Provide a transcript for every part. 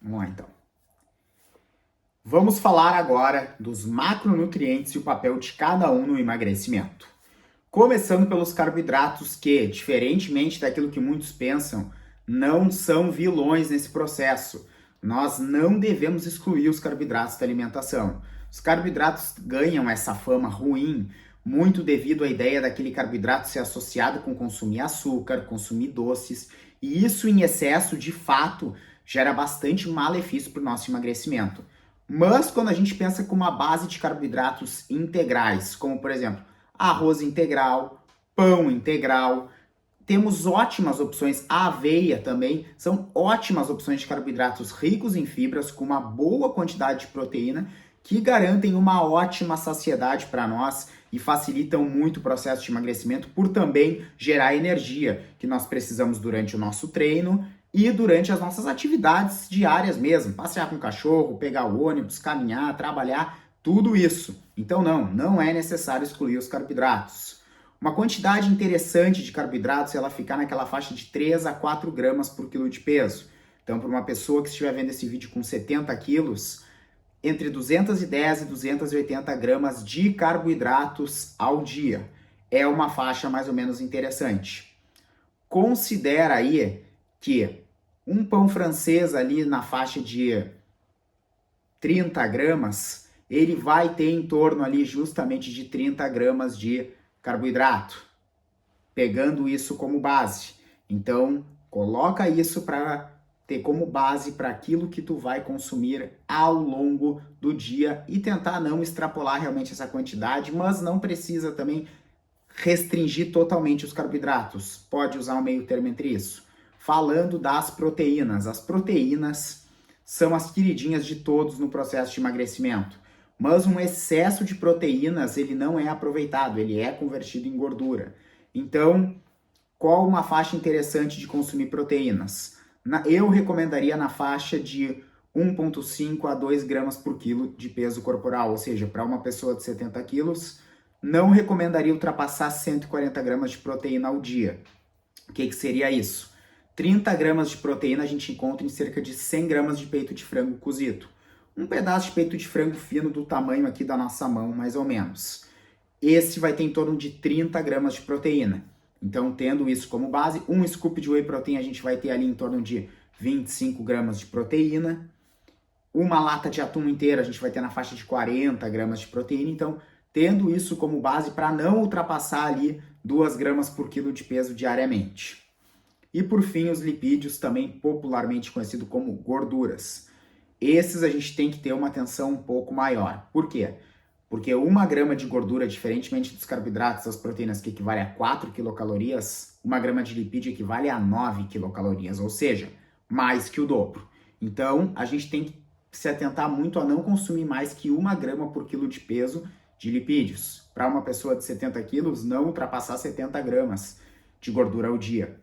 Vamos lá então. Vamos falar agora dos macronutrientes e o papel de cada um no emagrecimento. Começando pelos carboidratos que, diferentemente daquilo que muitos pensam, não são vilões nesse processo. Nós não devemos excluir os carboidratos da alimentação. Os carboidratos ganham essa fama ruim muito devido à ideia daquele carboidrato ser associado com consumir açúcar, consumir doces, e isso em excesso, de fato, gera bastante malefício para o nosso emagrecimento. Mas quando a gente pensa com uma base de carboidratos integrais, como por exemplo, arroz integral, pão integral, temos ótimas opções, a aveia também, são ótimas opções de carboidratos ricos em fibras, com uma boa quantidade de proteína, que garantem uma ótima saciedade para nós e facilitam muito o processo de emagrecimento por também gerar energia que nós precisamos durante o nosso treino e durante as nossas atividades diárias mesmo, passear com o cachorro, pegar o ônibus, caminhar, trabalhar, tudo isso. Então não é necessário excluir os carboidratos. Uma quantidade interessante de carboidratos, ela ficar naquela faixa de 3 a 4 gramas por quilo de peso. Então, para uma pessoa que estiver vendo esse vídeo com 70 quilos, entre 210 e 280 gramas de carboidratos ao dia. É uma faixa mais ou menos interessante. Considera aí que um pão francês ali na faixa de 30 gramas, ele vai ter em torno ali justamente de 30 gramas de carboidrato, pegando isso como base. Então, coloca isso para ter como base para aquilo que tu vai consumir ao longo do dia e tentar não extrapolar realmente essa quantidade, mas não precisa também restringir totalmente os carboidratos. Pode usar um meio termo entre isso. Falando das proteínas, as proteínas são as queridinhas de todos no processo de emagrecimento. Mas um excesso de proteínas, ele não é aproveitado, ele é convertido em gordura. Então, qual uma faixa interessante de consumir proteínas? Eu recomendaria na faixa de 1,5 a 2 gramas por quilo de peso corporal, ou seja, para uma pessoa de 70 quilos, não recomendaria ultrapassar 140 gramas de proteína ao dia. O que seria isso? 30 gramas de proteína a gente encontra em cerca de 100 gramas de peito de frango cozido. Um pedaço de peito de frango fino do tamanho aqui da nossa mão, mais ou menos. Esse vai ter em torno de 30 gramas de proteína. Então, tendo isso como base, um scoop de whey protein a gente vai ter ali em torno de 25 gramas de proteína. Uma lata de atum inteira a gente vai ter na faixa de 40 gramas de proteína. Então, tendo isso como base para não ultrapassar ali 2 gramas por quilo de peso diariamente. E por fim, os lipídios, também popularmente conhecido como gorduras. Esses a gente tem que ter uma atenção um pouco maior. Por quê? Porque 1 grama de gordura, diferentemente dos carboidratos, das proteínas, que equivale a 4 quilocalorias, 1 grama de lipídio equivale a 9 quilocalorias, ou seja, mais que o dobro. Então, a gente tem que se atentar muito a não consumir mais que 1 grama por quilo de peso de lipídios. Para uma pessoa de 70 quilos, não ultrapassar 70 gramas de gordura ao dia.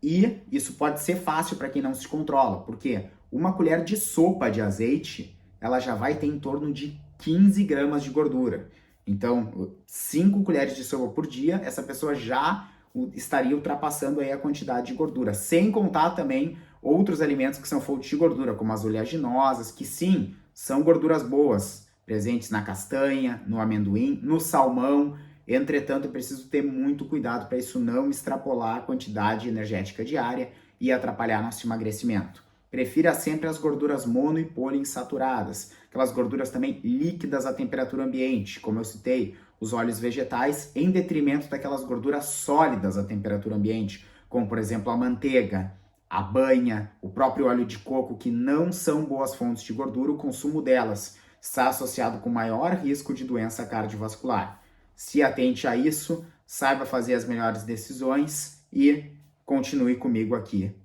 E isso pode ser fácil para quem não se controla, porque uma colher de sopa de azeite, ela já vai ter em torno de 15 gramas de gordura. Então, 5 colheres de sopa por dia, essa pessoa já estaria ultrapassando aí a quantidade de gordura. Sem contar também outros alimentos que são fontes de gordura, como as oleaginosas, que sim, são gorduras boas, presentes na castanha, no amendoim, no salmão. Entretanto, é preciso ter muito cuidado para isso não extrapolar a quantidade energética diária e atrapalhar nosso emagrecimento. Prefira sempre as gorduras mono e poliinsaturadas, aquelas gorduras também líquidas à temperatura ambiente, como eu citei, os óleos vegetais, em detrimento daquelas gorduras sólidas à temperatura ambiente, como por exemplo a manteiga, a banha, o próprio óleo de coco, que não são boas fontes de gordura. O consumo delas está associado com maior risco de doença cardiovascular. Se atente a isso, saiba fazer as melhores decisões e continue comigo aqui